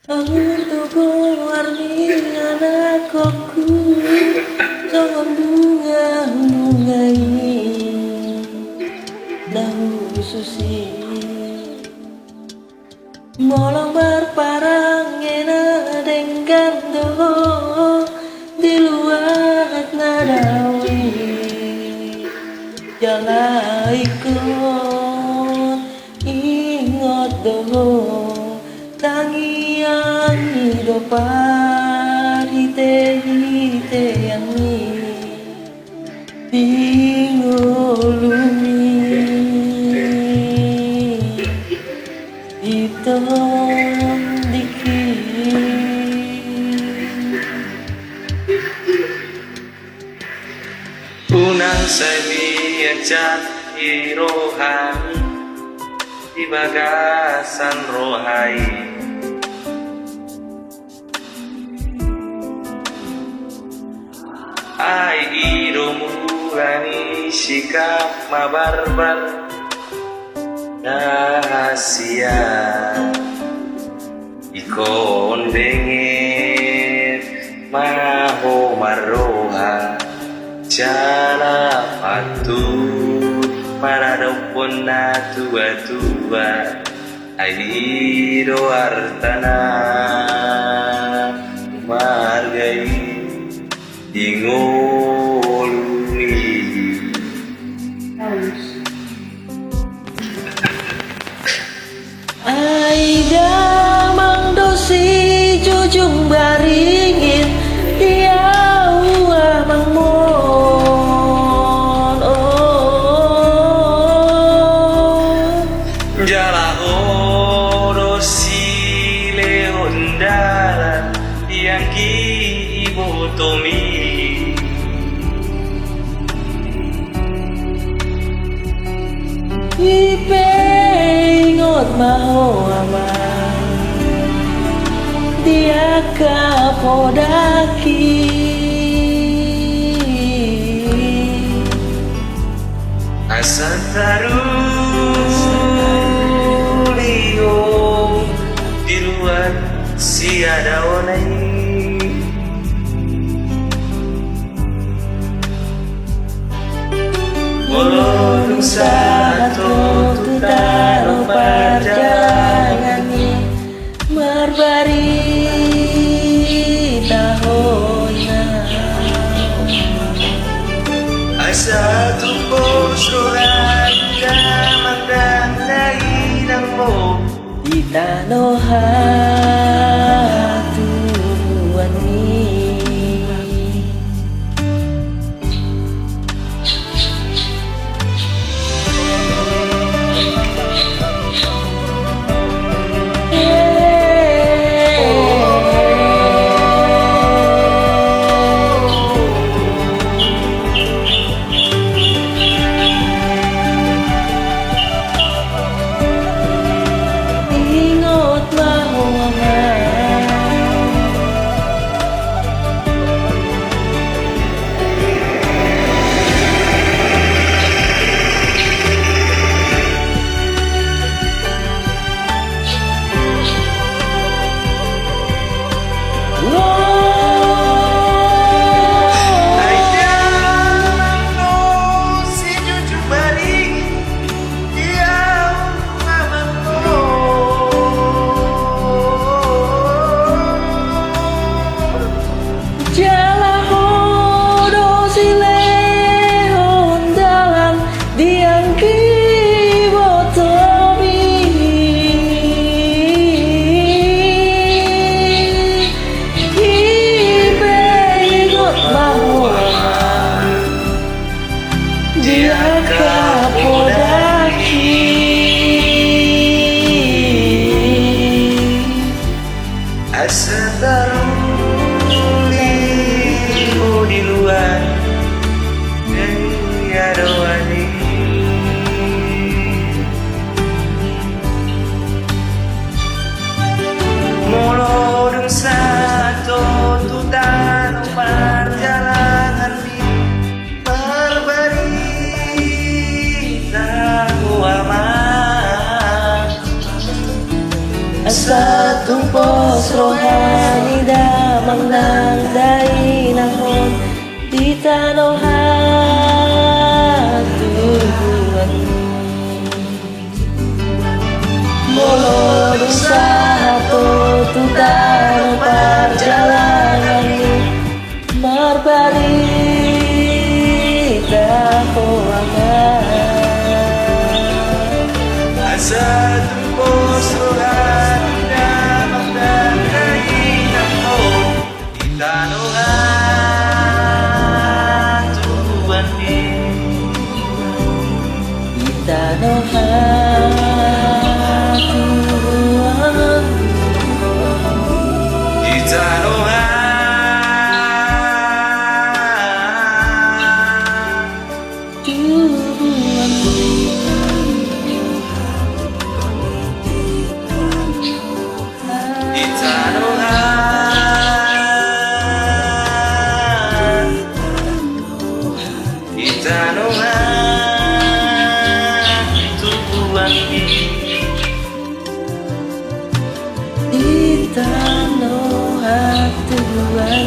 Angin tuku warni anak koku Songon bunga ini Dahu susi Molong berparang ngena dengkan doho Di luar nadawi Jangan ikut ingat doho Tangian hidup hite yang dingolumi hitam dikit Unang sabiacat irohani di bagasan rohai ai idomulani sikap mabarbar rahasia ikon dengit maho maroha jala patu para dopon na tua-tua Aido artana margai ingolumi Aida mangdosi jujung baringin dia uah mangmon Jala oro si leondaran yang kibotomi Ipengot maho aman dia kapodaki Asal tarulio di luar si ada onai Walau satu tutaro perjalanannya Marbari tahona Asa tumpul surat kamandang lainang mo di tanoha tuan ni Asa taruli di luar dari adawani Molodong satu tutan perjalanan di berbari tahu aman rohani damang nang dainahon di tanohan tubuhan Mulod sa tututang perjalanan Marbarita ko Asa tumpos rohani damang nang dainahon di tanohan tubuhan Itanohan tubuhan di tanohan di tanohan di tanohan tubuhan Itanohan tubuhan